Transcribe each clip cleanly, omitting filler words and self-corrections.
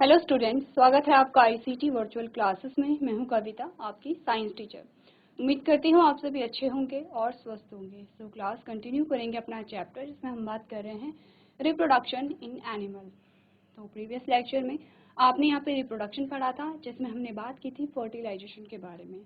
Hello students, स्वागत है आपका आईसीटी वर्चुअल क्लासेस में। मैं हूं कविता, आपकी साइंस टीचर। उम्मीद करती हूं आप सभी अच्छे होंगे और स्वस्थ होंगे। सो क्लास कंटिन्यू करेंगे अपना चैप्टर जिसमें हम बात कर रहे हैं रिप्रोडक्शन इन एनिमल। तो प्रीवियस लेक्चर में आपने यहाँ पे रिप्रोडक्शन पढ़ा था, जिसमें हमने बात की थी फर्टिलाइजेशन के बारे में।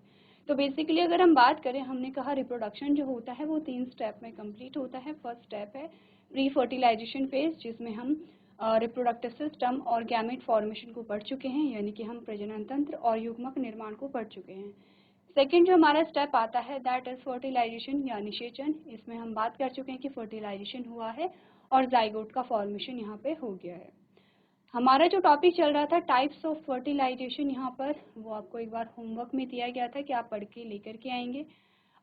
तो बेसिकली अगर हम बात करें, हमने कहा रिप्रोडक्शन जो होता है वो 3 स्टेप में कंप्लीट होता है। फर्स्ट स्टेप है प्री फर्टिलाइजेशन फेज, जिसमें हम रिप्रोडक्टिव सिस्टम और गैमेट फॉर्मेशन को पढ़ चुके हैं, यानी कि हम प्रजनन तंत्र और युग्मक निर्माण को पढ़ चुके हैं। सेकेंड जो हमारा स्टेप आता है दैट इज फर्टिलाइजेशन या निषेचन। इसमें हम बात कर चुके हैं कि फर्टिलाइजेशन हुआ है और जाइगोट का फॉर्मेशन यहाँ पे हो गया है। हमारा जो टॉपिक चल रहा था टाइप्स ऑफ फर्टिलाइजेशन, यहाँ पर वो आपको एक बार होमवर्क में दिया गया था कि आप पढ़ के लेकर के आएंगे।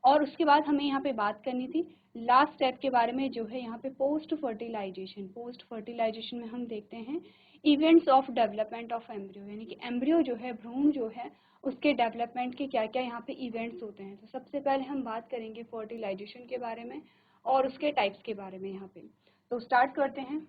और उसके बाद हमें यहाँ पे बात करनी थी लास्ट स्टेप के बारे में, जो है यहाँ पे पोस्ट फर्टिलाइजेशन। पोस्ट फर्टिलाइजेशन में हम देखते हैं events of development of embryo, यानी कि एम्ब्रियो जो है, भ्रूण जो है, उसके डेवलपमेंट के क्या क्या यहाँ पे इवेंट्स होते हैं। तो सबसे पहले हम बात करेंगे फर्टिलाइजेशन के बारे में और उसके टाइप्स के बारे में यहाँ पे। तो स्टार्ट करते हैं।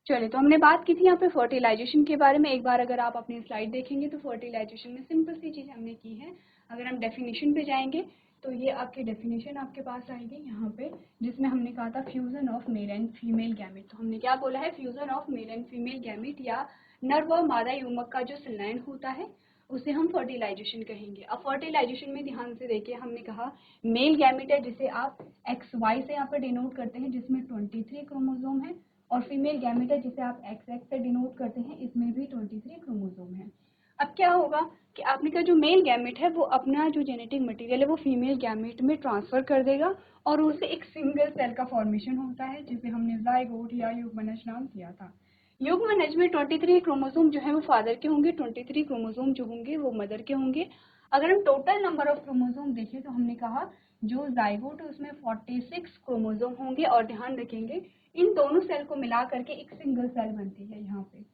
चलिए, तो हमने बात की थी यहाँ पे फर्टिलाइजेशन के बारे में। एक बार अगर आप अपनी स्लाइड देखेंगे तो फर्टिलाइजेशन में सिंपल सी चीज़ हमने की है। अगर हम डेफिनेशन पे जाएंगे तो ये आपकी डेफिनेशन आपके पास आएगी यहाँ पे, जिसमें हमने कहा था fusion of male and female gamete. तो हमने क्या बोला है, fusion of male and female gamete या नर व मादा युग्मक का जो संलयन होता है उसे हम फर्टिलाइजेशन कहेंगे। अब फर्टिलाइजेशन में ध्यान से देखिए, हमने कहा मेल गैमेट है जिसे आप XY से यहाँ पर डिनोट करते हैं, जिसमें 23 क्रोमोसोम है, और फीमेल गैमेट है जिसे आप XX से डिनोट करते हैं, इसमें भी 23 क्रोमोसोम है। अब क्या होगा कि आपने का जो मेल गैमेट है वो अपना जो जेनेटिक मटेरियल है वो फीमेल गैमेट में ट्रांसफर कर देगा और उससे एक सिंगल सेल का फॉर्मेशन होता है, जिसे हमने जाइगोट या युग्मनज नाम किया था। युग्मनज में 23 क्रोमोसोम जो है वो फादर के होंगे, 23 क्रोमोसोम जो होंगे वो मदर के होंगे। अगर हम टोटल नंबर ऑफ क्रोमोसोम देखें तो हमने कहा जो जाइगोट है उसमें 46 क्रोमोसोम होंगे, और ध्यान रखेंगे इन दोनों सेल को मिला करके एक सिंगल सेल बनती है यहाँ पे।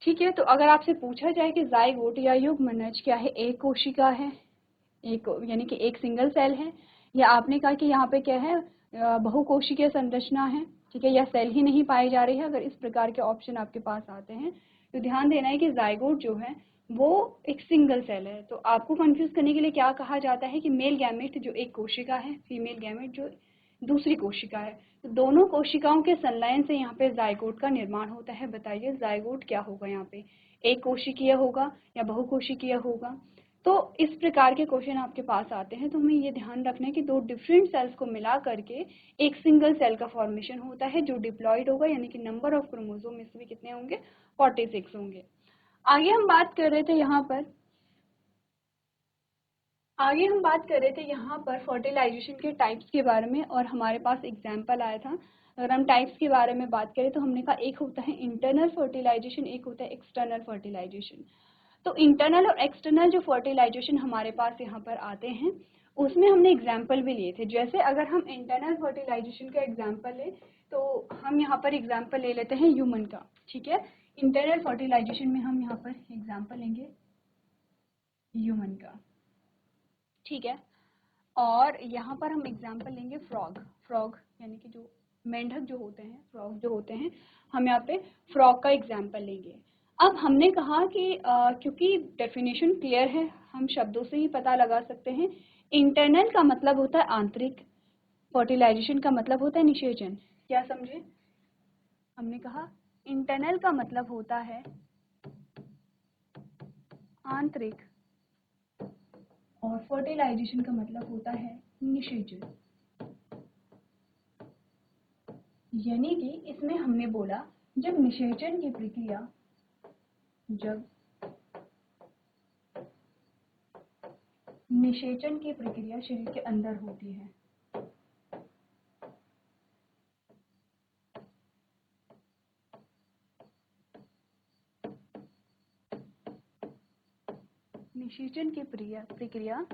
ठीक है, तो अगर आपसे पूछा जाए कि जाइगोट या युग्मनज क्या है, एक कोशिका है, एक यानी कि एक सिंगल सेल है, या आपने कहा कि यहाँ पे क्या है बहुकोशिकीय संरचना है, ठीक है, या सेल ही नहीं पाई जा रही है, अगर इस प्रकार के ऑप्शन आपके पास आते हैं तो ध्यान देना है कि जाइगोट जो है वो एक सिंगल सेल है। तो आपको कंफ्यूज करने के लिए क्या कहा जाता है कि मेल गैमेट जो एक कोशिका है, फीमेल गैमेट जो दूसरी कोशिका है। तो दोनों कोशिकाओं के संलयन से यहाँ पे जाइगोट का निर्माण होता है। बताइए जाइगोट क्या होगा यहाँ पे, एक कोशिकीय होगा या बहुकोशिकीय होगा? तो इस प्रकार के क्वेश्चन आपके पास आते हैं तो हमें ये ध्यान रखना है कि दो डिफरेंट सेल्स को मिला करके एक सिंगल सेल का फॉर्मेशन होता है जो डिप्लॉयड होगा, यानी कि नंबर ऑफ क्रोमोसोम इसमें कितने होंगे, 46 होंगे। आगे हम बात कर रहे थे यहाँ पर फर्टिलाइजेशन के टाइप्स के बारे में, और हमारे पास एग्जाम्पल आया था। अगर हम टाइप्स के बारे में बात करें तो हमने कहा एक होता है इंटरनल फर्टिलाइजेशन, एक होता है एक्सटर्नल फर्टिलाइजेशन। तो इंटरनल और एक्सटर्नल जो फर्टिलाइजेशन हमारे पास यहाँ पर आते हैं उसमें हमने एग्जाम्पल भी लिए थे। जैसे अगर हम इंटरनल फर्टिलाइजेशन का एग्जाम्पल लें तो हम यहाँ पर एग्जाम्पल ले लेते हैं ह्यूमन का। ठीक है, इंटरनल फर्टिलाइजेशन में हम यहाँ पर एग्जाम्पल लेंगे ह्यूमन का। ठीक है, और यहाँ पर हम एग्जाम्पल लेंगे फ्रॉग यानी कि जो मेंढक जो होते हैं, फ्रॉग जो होते हैं, हम यहाँ पे फ्रॉग का एग्जाम्पल लेंगे। अब हमने कहा कि क्योंकि डेफिनेशन क्लियर है, हम शब्दों से ही पता लगा सकते हैं। इंटरनल का मतलब होता है आंतरिक, फर्टिलाइजेशन का मतलब होता है निषेचन। क्या समझे? हमने कहा इंटरनल का मतलब होता है आंतरिक और फर्टिलाइजेशन का मतलब होता है निषेचन। यानी कि इसमें हमने बोला जब निषेचन की प्रक्रिया शरीर के अंदर होती है, निषेचन की प्रक्रिया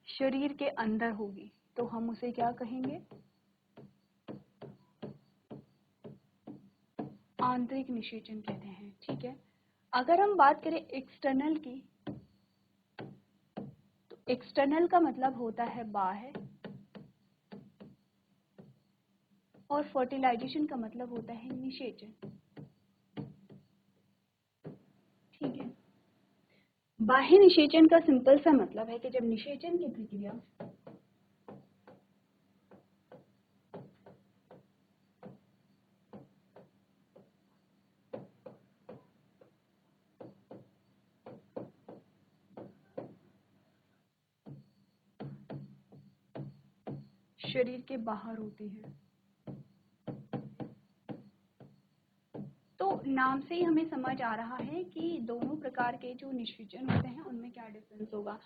शरीर के अंदर होगी तो हम उसे क्या कहेंगे, आंतरिक निषेचन कहते हैं। ठीक है, अगर हम बात करें एक्सटर्नल की, तो एक्सटर्नल का मतलब होता है बाह्य, और फर्टिलाइजेशन का मतलब होता है निषेचन। बाह्य निषेचन का सिंपल सा मतलब है कि जब निषेचन की प्रक्रिया शरीर के बाहर होती है, तो नाम से ही हमें समझ आ रहा है कि दोनों प्रकार के जो निषेचन होते हैं उनमें क्या डिफरेंस होगा।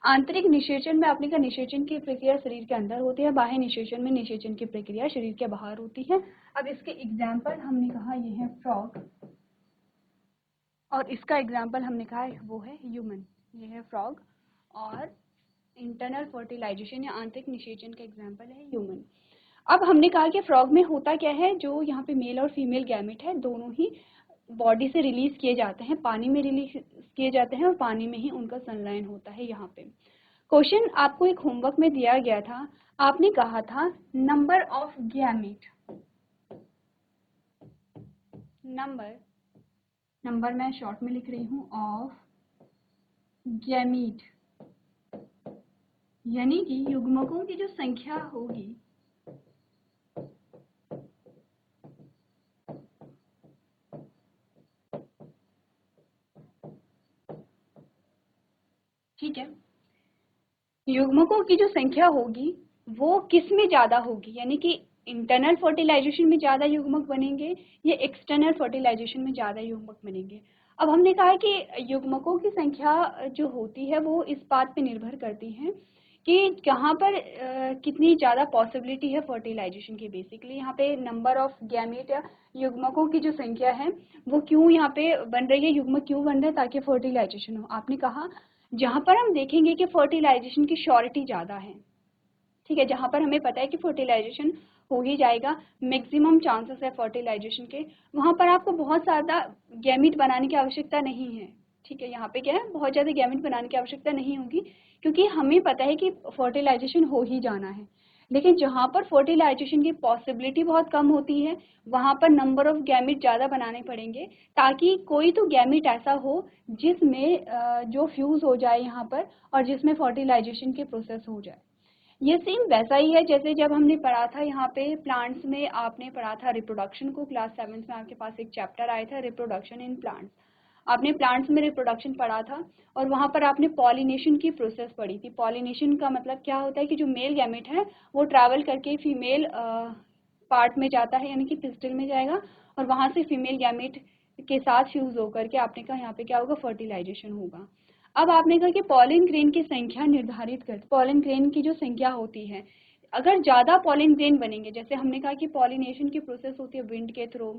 आंतरिक निषेचन में आपने कहा निषेचन की प्रक्रिया शरीर के अंदर होती है, बाह्य निषेचन में निषेचन की प्रक्रिया शरीर के बाहर होती है। अब इसके एग्जाम्पल हमने कहा ये है फ्रॉग, और इसका एग्जाम्पल हमने कहा है वो है ह्यूमन। ये है फ्रॉग, और इंटरनल फर्टिलाइजेशन या आंतरिक निषेचन का एग्जाम्पल है ह्यूमन। अब हमने कहा कि फ्रॉग में होता क्या है, जो यहाँ पे मेल और फीमेल गैमेट है दोनों ही बॉडी से रिलीज किए जाते हैं, पानी में रिलीज किए जाते हैं और पानी में ही उनका संलयन होता है। यहाँ पे क्वेश्चन आपको एक होमवर्क में दिया गया था, आपने कहा था नंबर ऑफ गैमेट, नंबर मैं शॉर्ट में लिख रही हूँ, ऑफ गैमीट, यानी कि युग्मकों की जो संख्या होगी ठीक है, युग्मकों की जो संख्या होगी वो किस में ज्यादा होगी, यानी कि इंटरनल फर्टिलाइजेशन में ज्यादा युग्मक बनेंगे या एक्सटर्नल फर्टिलाइजेशन में ज्यादा युग्मक बनेंगे। अब हमने कहा कि युग्मकों की संख्या जो होती है वो इस बात पे निर्भर करती है कि कहाँ पर कितनी ज़्यादा पॉसिबिलिटी है फर्टिलाइजेशन की। बेसिकली यहाँ पे नंबर ऑफ गैमेट या युग्मकों की जो संख्या है वो क्यों यहाँ पे बन रही है, युग्मक क्यों बन रहे हैं, ताकि फर्टिलाइजेशन हो। आपने कहा जहाँ पर हम देखेंगे कि फर्टिलाइजेशन की श्योरिटी ज़्यादा है, ठीक है, जहाँ पर हमें पता है कि फर्टिलाइजेशन हो ही जाएगा, मैक्सिमम चांसेस है फर्टिलाइजेशन के, वहाँ पर आपको बहुत ज़्यादा गैमेट बनाने की आवश्यकता नहीं है। ठीक है, यहाँ पे क्या है, बहुत ज़्यादा गैमेट बनाने की आवश्यकता नहीं होगी, क्योंकि हमें पता है कि फर्टिलाइजेशन हो ही जाना है। लेकिन जहाँ पर फर्टिलाइजेशन की पॉसिबिलिटी बहुत कम होती है वहाँ पर नंबर ऑफ गैमेट ज़्यादा बनाने पड़ेंगे, ताकि कोई तो गैमेट ऐसा हो जिसमें जो फ्यूज़ हो जाए यहाँ पर और जिसमें फर्टिलाइजेशन के प्रोसेस हो जाए। ये सेम वैसा ही है जैसे जब हमने पढ़ा था यहाँ पे प्लांट्स में, आपने पढ़ा था रिप्रोडक्शन को, क्लास 7th में आपके पास एक चैप्टर आया था रिप्रोडक्शन इन प्लांट्स। आपने प्लांट्स में रिप्रोडक्शन पढ़ा था और वहाँ पर आपने पॉलिनेशन की प्रोसेस पढ़ी थी। पॉलिनेशन का मतलब क्या होता है कि जो मेल गैमेट है वो ट्रैवल करके फीमेल पार्ट में जाता है, यानी कि पिस्टल में जाएगा और वहाँ से फीमेल गैमेट के साथ फ्यूज होकर के आपने कहा यहाँ पे क्या होगा, फर्टिलाइजेशन होगा। अब आपने कहा कि पॉलिन ग्रेन की संख्या निर्धारित कर, पॉलिन ग्रेन की जो संख्या होती है, अगर ज़्यादा पॉलिन ग्रेन बनेंगे, जैसे हमने कहा कि पॉलिनेशन की प्रोसेस होती है विंड के थ्रू,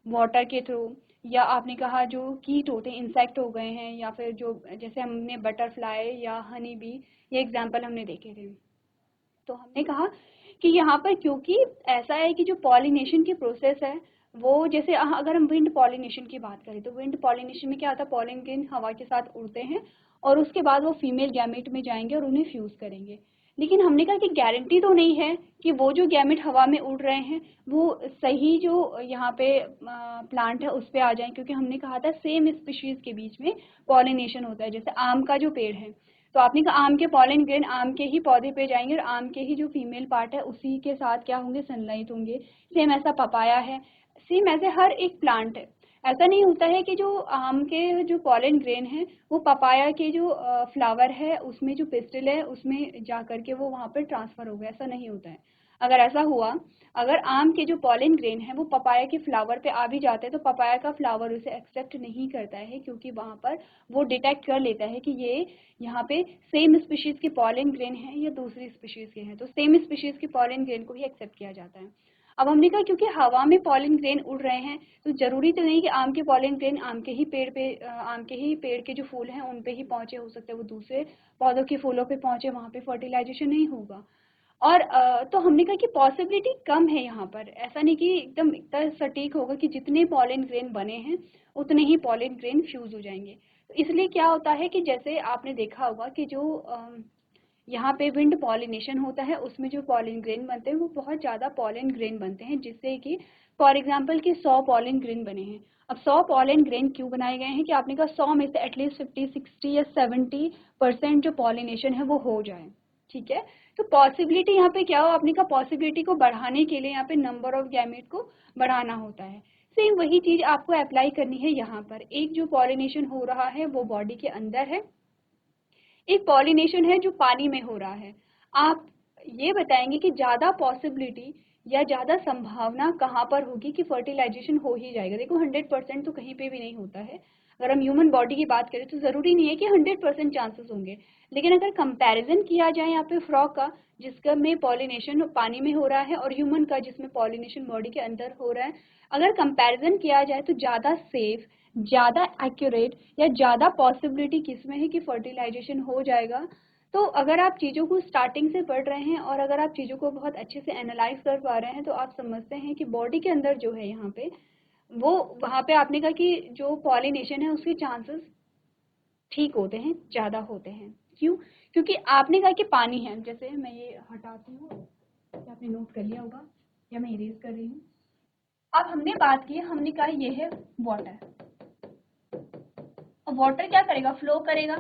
वाटर के थ्रू, या आपने कहा जो कीट होते हैं, इंसेक्ट हो गए हैं, या फिर जो जैसे हमने बटरफ्लाई या हनी बी, ये एग्जाम्पल हमने देखे थे। तो हमने कहा कि यहाँ पर क्योंकि ऐसा है कि जो पॉलिनेशन की प्रोसेस है वो, जैसे अगर हम विंड पॉलिनेशन की बात करें तो विंड पॉलिनेशन में क्या होता है, पॉलिन ग्रेन हवा के साथ उड़ते हैं और उसके बाद वो फीमेल गैमेट में जाएंगे और उन्हें फ्यूज करेंगे। लेकिन हमने कहा कि गारंटी तो नहीं है कि वो जो गैमेट हवा में उड़ रहे हैं वो सही जो यहाँ पे प्लांट है उस पर आ जाए, क्योंकि हमने कहा था सेम स्पीशीज के बीच में पॉलिनेशन होता है। जैसे आम का जो पेड़ है तो आपने कहा आम के पॉलिन ग्रेन आम के ही पौधे पे जाएंगे और आम के ही जो फीमेल पार्ट है उसी के साथ क्या होंगे, संलयित होंगे। सेम ऐसा पपाया है, सेम ऐसे हर एक प्लांट है। ऐसा नहीं होता है कि जो आम के जो पॉलिन ग्रेन है वो पपाया के जो फ्लावर है उसमें जो पिस्टल है उसमें जा करके वो वहाँ पर ट्रांसफर हो गया, ऐसा नहीं होता है। अगर ऐसा हुआ, अगर आम के जो पॉलिन ग्रेन है वो पपाया के फ्लावर पे आ भी जाते हैं तो पपाया का फ्लावर उसे एक्सेप्ट नहीं करता है, क्योंकि वहाँ पर वो डिटेक्ट कर लेता है कि ये यहाँ पे सेम स्पीशीज के पॉलिन ग्रेन है या दूसरी स्पीशीज के हैं, तो सेम स्पीशीज के पॉलिन ग्रेन को ही एक्सेप्ट किया जाता है। अब हमने कहा क्योंकि हवा में पॉलिन ग्रेन उड़ रहे हैं तो जरूरी तो नहीं कि आम के पॉलिन ग्रेन आम के ही पेड़ पे, आम के ही पेड़ के जो फूल हैं उन पे ही पहुंचे, हो सकते हैं वो दूसरे पौधों के फूलों पे पहुंचे, वहां पे फर्टिलाइजेशन नहीं होगा। और तो हमने कहा कि पॉसिबिलिटी कम है यहाँ पर, ऐसा नहीं कि एकदम इतना सटीक होगा कि जितने पॉलिन ग्रेन बने हैं उतने ही पॉलिन ग्रेन फ्यूज हो जाएंगे। तो इसलिए क्या होता है कि जैसे आपने देखा होगा कि जो यहाँ पे विंड पॉलिनेशन होता है, उसमें जो पॉलिन ग्रेन बनते हैं वो बहुत ज़्यादा पॉलिन ग्रेन बनते हैं, जिससे कि फॉर एग्जांपल कि 100 पॉलिन ग्रेन बने हैं। अब 100 पॉलिन ग्रेन क्यों बनाए गए हैं कि आपने कहा 100 में से एटलीस्ट 50, 60 या 70% जो पॉलिनेशन है वो हो जाए, ठीक है। तो पॉसिबिलिटी यहाँ पे क्या हो, आपने कहा पॉसिबिलिटी को बढ़ाने के लिए यहाँ पे नंबर ऑफ गैमेट को बढ़ाना होता है। सेम वही चीज आपको अप्लाई करनी है यहाँ पर। एक जो पॉलिनेशन हो रहा है वो बॉडी के अंदर है, एक पॉलिनेशन है जो पानी में हो रहा है। आप ये बताएंगे कि ज़्यादा पॉसिबिलिटी या ज़्यादा संभावना कहाँ पर होगी कि फर्टिलाइजेशन हो ही जाएगा। देखो 100% तो कहीं पे भी नहीं होता है। अगर हम ह्यूमन बॉडी की बात करें तो ज़रूरी नहीं है कि 100% चांसेस होंगे, लेकिन अगर कंपैरिजन किया जाए यहाँ पे फ्रॉग का जिसका में पॉलिनेशन पानी में हो रहा है और ह्यूमन का जिसमें पॉलिनेशन बॉडी के अंदर हो रहा है, अगर कंपैरिजन किया जाए तो ज़्यादा सेफ, ज़्यादा एक्यूरेट या ज़्यादा पॉसिबिलिटी किसमें है कि फर्टिलाइजेशन हो जाएगा। तो अगर आप चीज़ों को स्टार्टिंग से पढ़ रहे हैं और अगर आप चीज़ों को बहुत अच्छे से एनालाइज कर पा रहे हैं तो आप समझते हैं कि बॉडी के अंदर जो है यहाँ पे वो वहाँ पे आपने कहा कि जो पॉलिनेशन है उसके चांसेस ठीक होते हैं, ज़्यादा होते हैं। क्यों? क्योंकि आपने कहा कि पानी है, जैसे मैं ये हटाती हूँ, आपने नोट कर लिया होगा या मैं इरेज कर रही हूँ। अब हमने बात की, हमने कहा ये है वाटर, और वाटर क्या करेगा, फ्लो करेगा,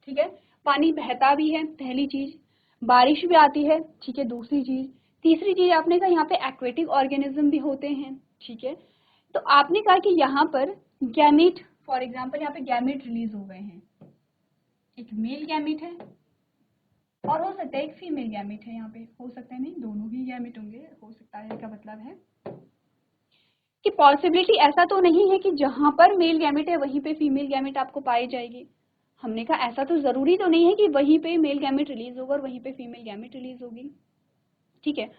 ठीक है। पानी बहता भी है, पहली चीज, बारिश भी आती है, ठीक है, दूसरी चीज। तीसरी चीज आपने कहा यहाँ पे एक्वेटिक ऑर्गेनिज्म भी होते हैं, ठीक है। तो आपने कहा कि यहाँ पर गैमेट, फॉर एग्जाम्पल यहाँ पे गैमेट रिलीज हो गए हैं, एक मेल गैमेट है और हो सकता है एक फीमेल गैमेट है, यहाँ पे हो सकता है नहीं दोनों ही गैमेट होंगे, हो सकता है का मतलब है कि पॉसिबिलिटी ऐसा तो नहीं है कि जहां पर मेल गैमेट है वहीं पे फीमेल गैमेट आपको पाई जाएगी। हमने कहा ऐसा तो जरूरी तो नहीं है कि वहीं पे मेल गैमेट रिलीज होगा और वहीं पे फीमेल गैमेट रिलीज होगी, ठीक है।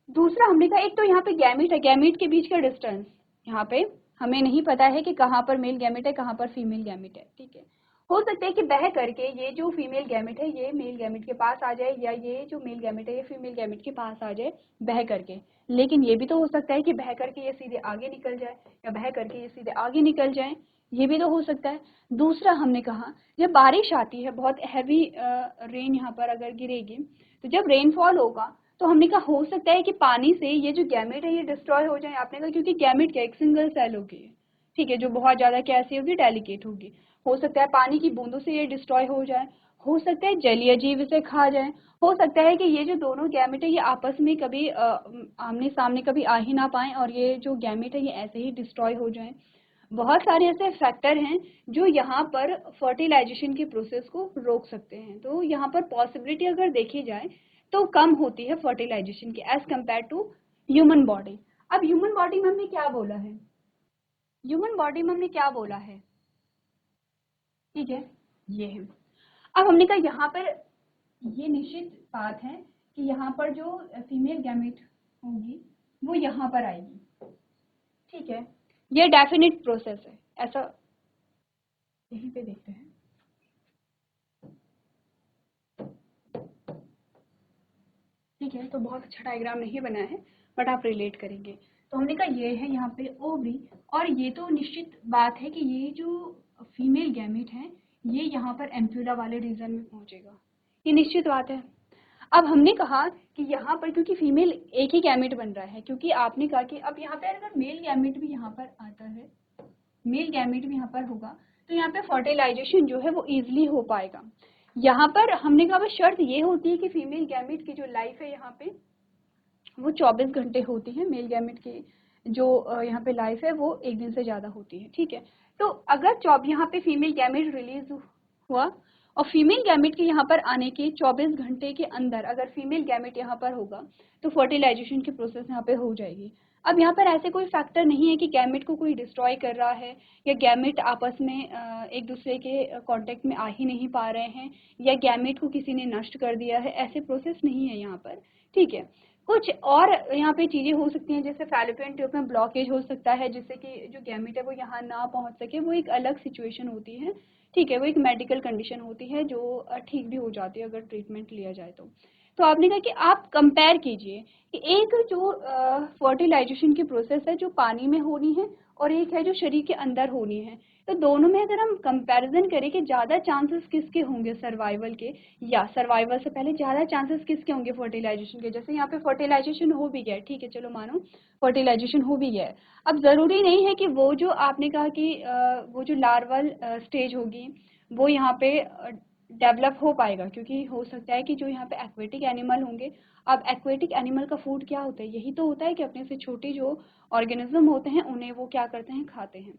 दूसरा हमने कहा एक तो यहाँ पे गैमेट है, गैमेट के बीच का डिस्टेंस यहाँ पे हमें नहीं पता है कि कहाँ पर मेल गैमेट है कहाँ पर फीमेल गैमेट है, ठीक है। हो सकता है कि बह करके ये जो फीमेल गैमेट है ये मेल गैमेट के पास आ जाए, या ये जो मेल गैमेट है ये फीमेल गैमेट के पास आ जाए बह करके। लेकिन ये भी तो हो सकता है कि बह करके ये सीधे आगे निकल जाए, या बह करके ये सीधे आगे निकल जाए, ये भी तो हो सकता है। दूसरा हमने कहा जब बारिश आती है, बहुत हैवी रेन यहाँ पर अगर गिरेगी, तो जब रेनफॉल होगा तो हमने कहा हो सकता है कि पानी से ये जो गैमेट है ये डिस्ट्रॉय हो जाए। आपने कहा क्योंकि गैमेट क्या एक सिंगल सेल होगी, ठीक है, जो बहुत ज्यादा कैसी होगी, डेलिकेट होगी। हो सकता है पानी की बूंदों से ये डिस्ट्रॉय हो जाए, हो सकता है जलीय जीव इसे खा जाए, हो सकता है कि ये जो दोनों गैमेट है ये आपस में कभी आमने सामने कभी आ ही ना पाए और ये जो गैमेट है ये ऐसे ही डिस्ट्रॉय हो जाए। बहुत सारे ऐसे फैक्टर हैं जो यहाँ पर फर्टिलाइजेशन के प्रोसेस को रोक सकते हैं। तो यहाँ पर पॉसिबिलिटी अगर देखी जाए तो कम होती है फर्टिलाइजेशन की as compare to human body. अब ह्यूमन बॉडी में हमने क्या बोला है, ह्यूमन बॉडी में हमने क्या बोला है, ठीक है, ये है। अब हमने कहा यहाँ पर ये निश्चित बात है कि यहाँ पर जो फीमेल गैमेट होगी वो यहाँ पर आएगी, ठीक है, ये डेफिनेट प्रोसेस है, ऐसा यहीं पे देखते हैं, ठीक है। तो बहुत अच्छा डायग्राम नहीं बना है बट आप रिलेट करेंगे। तो हमने कहा ये है यहाँ पे ओवरी, और ये तो निश्चित बात है कि ये जो फीमेल गैमेट है ये यहाँ पर एम्प्यूला वाले रीजन में पहुंचेगा, ये निश्चित बात है। अब हमने कहा कि यहाँ पर क्योंकि फीमेल एक ही गैमेट बन रहा है, क्योंकि आपने कहा कि अब यहाँ पे अगर मेल गैमेट भी यहाँ पर आता है, मेल गैमेट भी यहाँ पर होगा तो यहाँ पे फर्टिलाइजेशन जो है वो इजिली हो पाएगा। यहाँ पर हमने कहा बस शर्त ये होती है कि फीमेल गैमेट की जो लाइफ है यहाँ पे वो 24 घंटे होती है, मेल गैमेट की जो यहाँ पे लाइफ है वो एक दिन से ज़्यादा होती है, ठीक है। तो अगर यहाँ पे फीमेल गैमेट रिलीज हुआ और फीमेल गैमेट के यहाँ पर आने के 24 घंटे के अंदर अगर फीमेल गैमेट यहाँ पर होगा तो फर्टिलाइजेशन की प्रोसेस यहाँ पे हो जाएगी। अब यहाँ पर ऐसे कोई फैक्टर नहीं है कि गैमेट को कोई डिस्ट्रॉय कर रहा है या गैमेट आपस में एक दूसरे के कांटेक्ट में आ ही नहीं पा रहे हैं या गैमेट को किसी ने नष्ट कर दिया है, ऐसे प्रोसेस नहीं है यहाँ पर, ठीक है। कुछ और यहाँ पे चीजें हो सकती हैं, जैसे फैलोपियन ट्यूब में ब्लॉकेज हो सकता है जिससे कि जो गैमेट है वो यहाँ ना पहुँच सके, वो एक अलग सिचुएशन होती है, ठीक है, वो एक मेडिकल कंडीशन होती है जो ठीक भी हो जाती है अगर ट्रीटमेंट लिया जाए तो। तो आपने कहा कि आप कंपेयर कीजिए कि एक जो फर्टिलाइजेशन की प्रोसेस है जो पानी में होनी है और एक है जो शरीर के अंदर होनी है। तो दोनों में अगर हम कंपैरिजन करें कि ज़्यादा चांसेस किसके होंगे सर्वाइवल के, या सर्वाइवल से पहले ज़्यादा चांसेस किसके होंगे फर्टिलाइजेशन के। जैसे यहाँ पे फर्टिलाइजेशन हो भी गया, ठीक है, चलो मानो फर्टिलाइजेशन हो भी गया है। अब ज़रूरी नहीं है कि वो जो आपने कहा कि वो जो लार्वल स्टेज होगी वो यहाँ पे डेवलप हो पाएगा, क्योंकि हो सकता है कि जो यहाँ पे एक्वेटिक एनिमल होंगे। अब एक्वेटिक एनिमल का फूड क्या होता है, यही तो होता है कि अपने से छोटे जो ऑर्गेनिज्म होते हैं उन्हें वो क्या करते हैं, खाते हैं।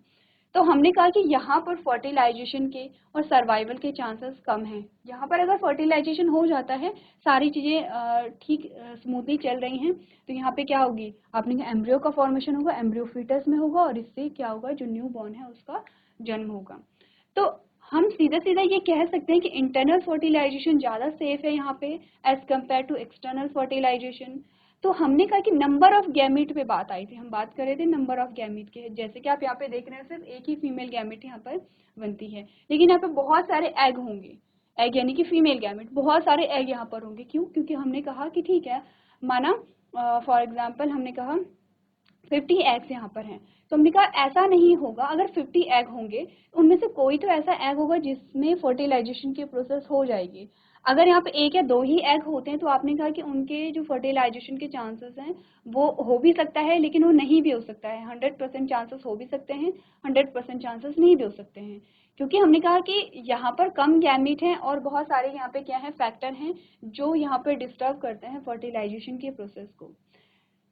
तो हमने कहा कि यहाँ पर फर्टिलाइजेशन के और सर्वाइवल के चांसेस कम हैं। यहाँ पर अगर फर्टिलाइजेशन हो जाता है, सारी चीज़ें ठीक स्मूथली चल रही हैं, तो यहाँ पे क्या होगी, आपने कहा एम्ब्रियो का फॉर्मेशन होगा, एम्ब्रियो फीटस में होगा और इससे क्या होगा, जो न्यू बॉर्न है उसका जन्म होगा। तो हम सीधा सीधा ये कह सकते हैं कि इंटरनल फर्टिलाइजेशन ज़्यादा सेफ है यहाँ पे as compare to external fertilization. तो हमने कहा कि नंबर ऑफ गैमीट पे बात आई थी, हम बात कर रहे थे नंबर ऑफ गैमीट के। जैसे कि आप यहाँ पे देख रहे हैं सिर्फ एक ही फीमेल गैमीट यहाँ पर बनती है, लेकिन यहाँ पे बहुत सारे एग होंगे। एग यानी कि फीमेल गैमीट, बहुत सारे एग यहाँ पर होंगे। क्यों? क्योंकि हमने कहा कि ठीक है, माना फॉर एग्जाम्पल हमने कहा 50 एग्स यहाँ पर हैं, तो हमने कहा ऐसा नहीं होगा। अगर 50 एग होंगे उनमें से कोई तो ऐसा एग होगा जिसमें फर्टिलाइजेशन की प्रोसेस हो जाएगी। अगर यहाँ पे एक या दो ही एग होते हैं तो आपने कहा कि उनके जो फर्टिलाइजेशन के चांसेस हैं वो हो भी सकता है, लेकिन वो नहीं भी हो सकता है। 100% चांसेस हो भी सकते हैं, 100% चांसेस नहीं भी हो सकते हैं, क्योंकि हमने कहा कि यहाँ पर कम गैमीट हैं और बहुत सारे यहाँ पे क्या है, फैक्टर हैं जो यहाँ पे डिस्टर्ब करते हैं फर्टिलाइजेशन के प्रोसेस को।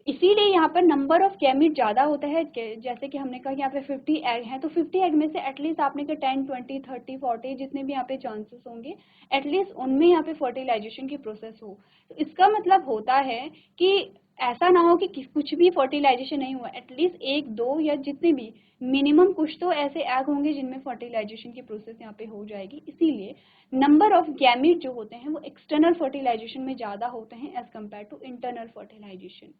इसीलिए यहाँ पर नंबर ऑफ गैमीट ज़्यादा होता है। जैसे कि हमने कहा कि यहाँ पे 50 एग हैं, तो 50 एग में से एटलीस्ट आपने कहा 10, 20, 30, 40 जितने भी यहाँ पे चांसेस होंगे, एटलीस्ट उनमें यहाँ पे फर्टिलाइजेशन की प्रोसेस हो। तो इसका मतलब होता है कि ऐसा ना हो कि कुछ भी फर्टिलाइजेशन नहीं हुआ, एटलीस्ट एक दो या जितने भी मिनिमम कुछ तो ऐसे एग होंगे जिनमें फर्टिलाइजेशन की प्रोसेस यहाँ पे हो जाएगी। इसीलिए नंबर ऑफ गैमीट जो होते हैं वो एक्सटर्नल फर्टिलाइजेशन में ज़्यादा होते हैं as compare to internal fertilization.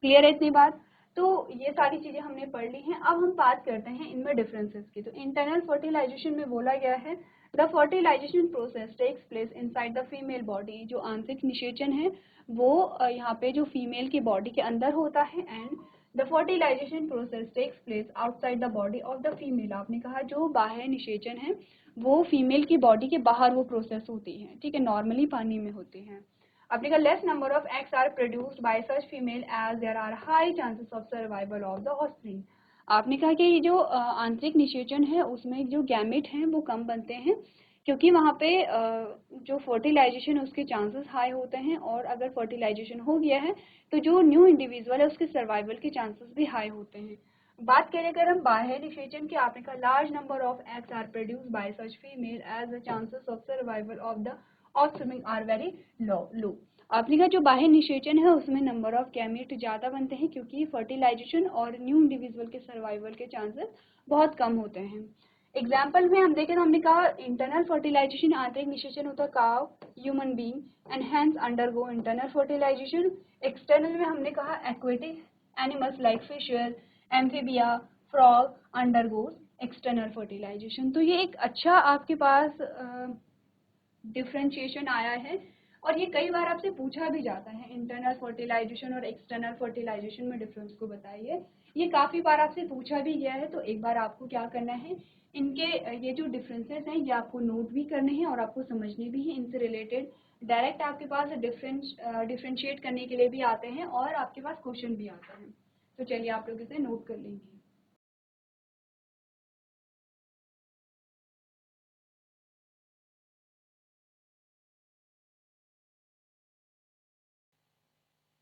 Clear है इतनी बात? तो ये सारी चीजें हमने पढ़ ली हैं। अब हम बात करते हैं इनमें डिफरेंसेस की। तो इंटरनल फर्टिलाइजेशन में बोला गया है the fertilization process takes place inside the female body. जो आंतरिक निषेचन है वो यहाँ पे जो फीमेल की बॉडी के अंदर होता है, and the fertilization process takes place outside the body of the female. आपने कहा जो बाह्य निषेचन है वो फीमेल की बॉडी के बाहर वो प्रोसेस होती है, ठीक है, नॉर्मली पानी में होती है। आपने कहा less number of eggs are produced by such female as there are high chances of survival of the offspring. आपने कहा कि ये जो आंतरिक निषेचन है उसमें जो गैमेट हैं वो कम बनते हैं, क्योंकि वहाँ पे जो फर्टिलाइजेशन है उसके चांसेस हाई होते हैं, और अगर फर्टिलाइजेशन हो गया है तो जो न्यू इंडिविजुअल है उसके सर्वाइवल के चांसेस भी हाई होते हैं। बात करें अगर हम बाह्य निषेचन की, आपने कहा large number of eggs are produced by such female as the chances of survival of the offspring are very low. आपने कहा जो बाह्य निषेचन है उसमें नंबर ऑफ गैमेट ज़्यादा बनते हैं, क्योंकि फर्टिलाइजेशन और न्यू इंडिविजुअल के सर्वाइवल के चांसेस बहुत कम होते हैं। एग्जाम्पल में हम देखें तो हमने कहा इंटरनल फर्टिलाइजेशन आंतरिक निषेचन होता है cow, human being, and hens undergo internal fertilization. External में हमने कहा aquatic animals like fishes, amphibia, frog undergoes external fertilization. तो ये एक अच्छा आपके पास डिफ्रेंशिएशन आया है, और ये कई बार आपसे पूछा भी जाता है इंटरनल फर्टिलाइजेशन और एक्सटर्नल फर्टिलाइजेशन में डिफरेंस को बताइए। ये काफ़ी बार आपसे पूछा भी गया है, तो एक बार आपको क्या करना है, इनके ये जो डिफरेंसेस हैं ये आपको नोट भी करने हैं और आपको समझने भी हैं। इनसे रिलेटेड डायरेक्ट आपके पास डिफ्रेंशिएट करने के लिए भी आते हैं और आपके पास क्वेश्चन भी आते हैं। तो चलिए आप लोग इसे नोट कर लेंगे।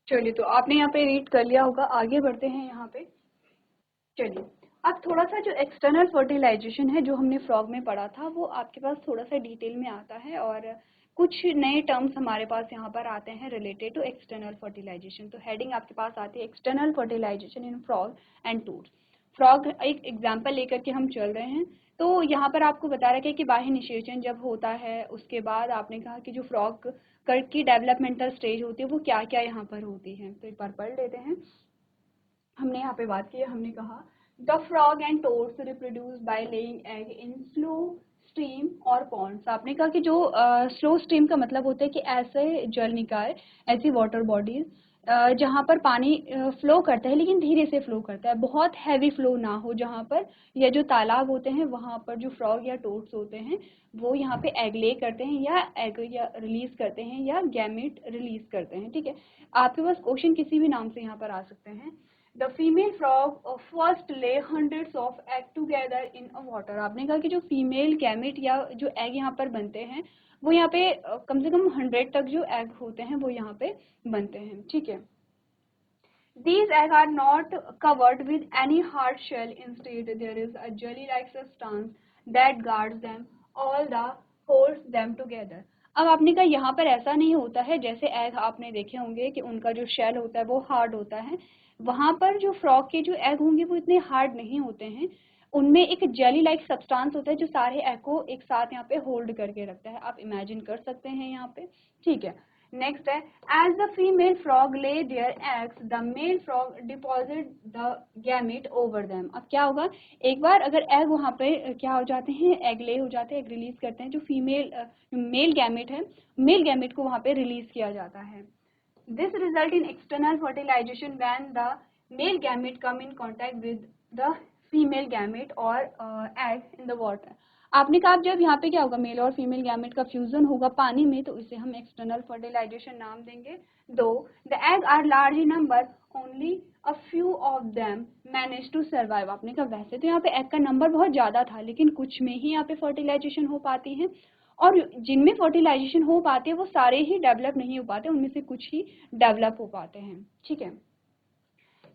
चलिए, तो आपने यहाँ पे रीड कर लिया होगा, आगे बढ़ते हैं यहाँ पे। चलिए, अब थोड़ा सा जो एक्सटर्नल फर्टिलाइजेशन है जो हमने फ्रॉग में पढ़ा था वो आपके पास थोड़ा सा डिटेल में आता है, और कुछ नए टर्म्स हमारे पास यहाँ पर आते हैं रिलेटेड टू एक्सटर्नल फर्टिलाइजेशन। तो हेडिंग आपके पास आती है external fertilization in frog and toads. Frog एक एग्जाम्पल लेकर के हम चल रहे हैं। तो यहाँ पर आपको बता रखा है कि बाह्य निषेचन जब होता है उसके बाद आपने कहा कि जो फ्रॉग की डेवलपमेंटल स्टेज होती है वो क्या क्या यहाँ पर होती है। तो एक बार पढ़ लेते हैं। हमने यहाँ पे बात की है, हमने कहा the frog and toads reproduce by laying egg in slow stream और पॉन्ड्स। आपने कहा कि जो स्लो स्ट्रीम का मतलब होता है कि ऐसे जल निकाय, ऐसी वाटर बॉडीज जहाँ पर पानी फ्लो करता है लेकिन धीरे से फ्लो करता है, बहुत हैवी फ्लो ना हो, जहाँ पर या जो तालाब होते हैं वहाँ पर जो फ्रॉग या टोड्स होते हैं वो यहाँ पे एग ले करते हैं या एग या रिलीज करते हैं या गैमेट रिलीज करते हैं। ठीक है, आपके पास क्वेश्चन किसी भी नाम से यहाँ पर आ सकते हैं। द फीमेल फ्रॉग फर्स्ट ले hundreds of egg together in a water. आपने कहा कि जो फीमेल गैमेट या जो एग यहाँ पर बनते हैं वो यहाँ पे कम से कम 100 तक जो एग होते हैं वो यहाँ पे बनते हैं। ठीक है, these eggs are not covered with any hard shell. Instead, there is a jelly-like substance that guards them all the holds them together. अब आपने कहा यहाँ पर ऐसा नहीं होता है, जैसे एग आपने देखे होंगे कि उनका जो शेल होता है वो हार्ड होता है, वहाँ पर जो फ्रॉग के जो एग होंगे वो इतने हार्ड नहीं होते हैं, उनमें एक जेली लाइक सब्सटेंस होता है जो सारे एग को एक साथ यहाँ पे होल्ड करके रखता है। आप इमेजिन कर सकते हैं यहाँ पे। ठीक है, नेक्स्ट है, as the female frog lay their eggs the male frog deposit the gamete over them. अब क्या होगा, एक बार अगर एग वहाँ पे क्या हो जाते हैं, एग ले हो जाते हैं, एग रिलीज करते हैं, जो फीमेल मेल गैमेट है, मेल गैमेट को वहाँ पे रिलीज किया जाता है। This result in external fertilization when the male gamete come in contact with the female gamete और एग इन द वाटर। आपने कहा जब यहाँ पे क्या होगा, मेल और फीमेल गैमेट का फ्यूजन होगा पानी में, तो इसे हम एक्सटर्नल फर्टिलाइजेशन नाम देंगे। Though the egg are large in number, only a few of them manage to survive. आपने कहा वैसे तो यहाँ पे एग का नंबर बहुत ज़्यादा था, लेकिन कुछ में ही यहाँ पे फर्टिलाइजेशन हो पाती है, और जिनमें फर्टिलाइजेशन हो पाती है वो सारे ही डेवलप नहीं हो पाते, उनमें से कुछ ही डेवलप हो पाते हैं। ठीक है,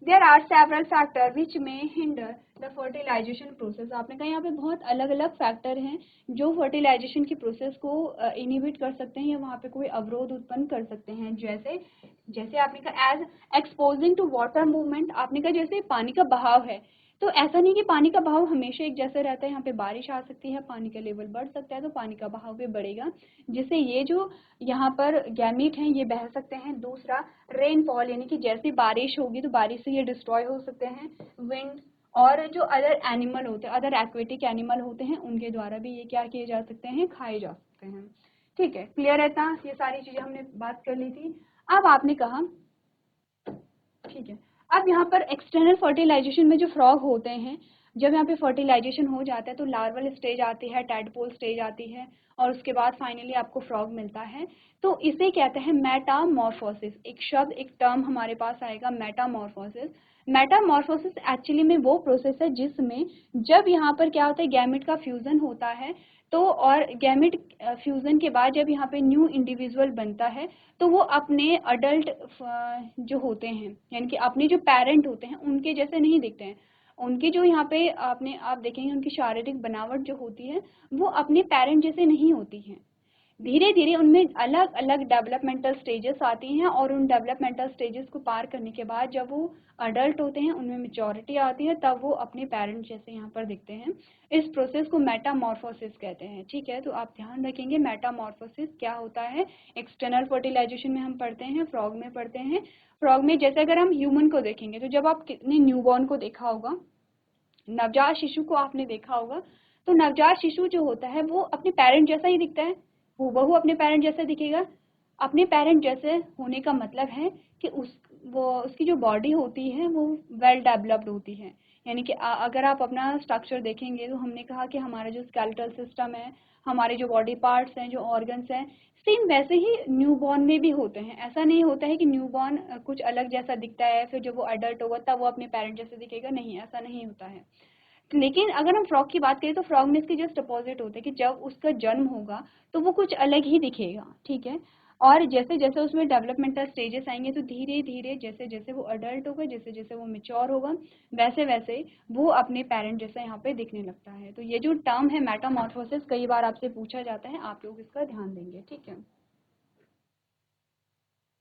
There are several factors which may hinder the fertilization process. आपने कहा यहाँ पे बहुत अलग अलग फैक्टर हैं जो फर्टिलाइजेशन की प्रोसेस को इनहिबिट कर सकते हैं या वहाँ पे कोई अवरोध उत्पन्न कर सकते हैं। जैसे जैसे आपने कहा as exposing to water movement. आपने कहा जैसे पानी का बहाव है, तो ऐसा नहीं कि पानी का बहाव हमेशा एक जैसा रहता है, यहाँ पे बारिश आ सकती है, पानी का लेवल बढ़ सकता है, तो पानी का बहाव भी बढ़ेगा, जिससे ये जो यहाँ पर गैमीट हैं ये बह सकते हैं। दूसरा रेनफॉल, यानी कि जैसी बारिश होगी तो बारिश से ये डिस्ट्रॉय हो सकते हैं। विंड और जो अदर एनिमल होते हैं, अदर एक्वेटिक एनिमल होते हैं, उनके द्वारा भी ये क्या किए जा सकते हैं, खाए जा सकते हैं। ठीक है, क्लियर है ना, ये सारी चीजें हमने बात कर ली थी। अब आपने कहा, ठीक है, अब यहाँ पर एक्सटर्नल फर्टिलाइजेशन में जो फ्रॉग होते हैं, जब यहाँ पे फर्टिलाइजेशन हो जाता है तो लार्वल स्टेज आती है, टैडपोल स्टेज आती है, और उसके बाद फाइनली आपको फ्रॉग मिलता है। तो इसे कहते हैं मेटामॉर्फोसिस। एक शब्द, एक टर्म हमारे पास आएगा, मेटामॉर्फोसिस। मेटामॉर्फोसिस एक्चुअली में वो प्रोसेस है जिसमें जब यहाँ पर क्या होता है, गैमेट का फ्यूजन होता है, तो और गैमेट फ्यूजन के बाद जब यहाँ पे न्यू इंडिविजुअल बनता है, तो वो अपने अडल्ट जो होते हैं, यानी कि अपने जो पेरेंट होते हैं उनके जैसे नहीं दिखते हैं। उनके जो यहाँ पे आप देखेंगे उनकी शारीरिक बनावट जो होती है वो अपने पेरेंट जैसे नहीं होती है। धीरे धीरे उनमें अलग अलग डेवलपमेंटल स्टेजेस आती हैं, और उन डेवलपमेंटल स्टेजेस को पार करने के बाद जब वो अडल्ट होते हैं, उनमें मेच्योरिटी आती है, तब वो अपने पेरेंट जैसे यहाँ पर दिखते हैं। इस प्रोसेस को मेटामॉर्फोसिस कहते हैं। ठीक है, तो आप ध्यान रखेंगे मेटामॉर्फोसिस क्या होता है। एक्सटर्नल फर्टिलाइजेशन में हम पढ़ते हैं, फ्रॉग में पढ़ते हैं। फ्रॉग में जैसे अगर हम ह्यूमन को देखेंगे, तो जब आप कितने न्यूबॉर्न को देखा होगा, नवजात शिशु को आपने देखा होगा, तो नवजात शिशु जो होता है वो अपने पेरेंट जैसा ही दिखता है, हूबहू अपने पेरेंट जैसा दिखेगा। अपने पेरेंट जैसे होने का मतलब है कि उसकी जो बॉडी होती है वो वेल डेवलप्ड होती है। यानी कि अगर आप अपना स्ट्रक्चर देखेंगे तो हमने कहा कि हमारा जो स्केलेटल सिस्टम है, हमारे जो बॉडी पार्ट्स हैं, जो ऑर्गन्स हैं, सेम वैसे ही न्यूबॉर्न में भी होते हैं। ऐसा नहीं होता है कि न्यूबॉर्न कुछ अलग जैसा दिखता है, फिर जब वो अडल्ट होगा तब वो अपने पेरेंट जैसे दिखेगा, नहीं, ऐसा नहीं होता है। लेकिन अगर हम फ्रॉग की बात करें तो फ्रॉग में इसके जस्ट अपोजिट होता है कि जब उसका जन्म होगा तो वो कुछ अलग ही दिखेगा। ठीक है, और जैसे जैसे उसमें डेवलपमेंटल स्टेजेस आएंगे तो धीरे धीरे जैसे जैसे वो अडल्ट होगा, जैसे जैसे वो मेच्योर होगा, वैसे वैसे वो अपने पेरेंट जैसा यहाँ पे दिखने लगता है। तो ये जो टर्म है मेटामॉर्फोसिस, कई बार आपसे पूछा जाता है, आप लोग इसका ध्यान देंगे। ठीक है,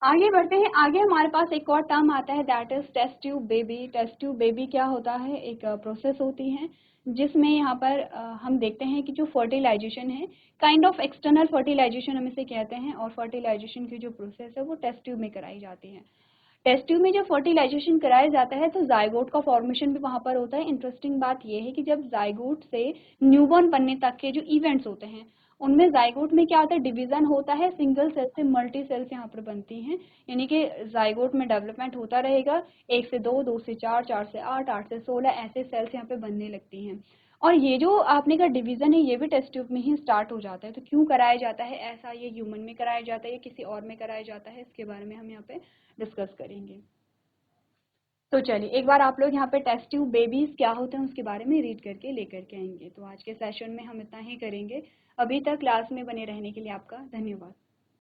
आगे बढ़ते हैं। आगे हमारे पास एक और टर्म आता है, that is test tube baby. Test tube baby क्या होता है, एक प्रोसेस होती है जिसमें यहाँ पर हम देखते हैं कि जो फर्टिलाइजेशन है, काइंड ऑफ एक्सटर्नल फर्टिलाइजेशन हम इसे कहते हैं, और फर्टिलाइजेशन की जो प्रोसेस है वो टेस्ट ट्यूब में कराई जाती है। टेस्ट ट्यूब में जब फर्टिलाइजेशन कराया जाता है तो जाइगोट का फॉर्मेशन भी वहाँ पर होता है। इंटरेस्टिंग बात यह है कि जब जाइगोट से न्यूबॉर्न बनने तक के जो इवेंट्स होते हैं उनमें जाइगोट में क्या होता है, डिवीजन होता है, सिंगल सेल से मल्टी सेल्स यहाँ पर बनती हैं, यानी कि जाइगोट में डेवलपमेंट होता रहेगा, 1 से 2, 2 से 4, 4 से 8, 8 से 16 ऐसे सेल्स यहाँ पे बनने लगती हैं। और ये जो आपने का डिवीजन है ये भी टेस्ट ट्यूब में ही स्टार्ट हो जाता है। तो क्यों कराया जाता है ऐसा, ये ह्यूमन में कराया जाता है या किसी और में कराया जाता है, इसके बारे में हम यहाँ पे डिस्कस करेंगे। तो चलिए एक बार आप लोग यहाँ पे टेस्ट ट्यूब बेबीज क्या होते हैं उसके बारे में रीड करके लेकर के आएंगे। तो आज के सेशन में हम इतना ही करेंगे। अभी तक क्लास में बने रहने के लिए आपका धन्यवाद।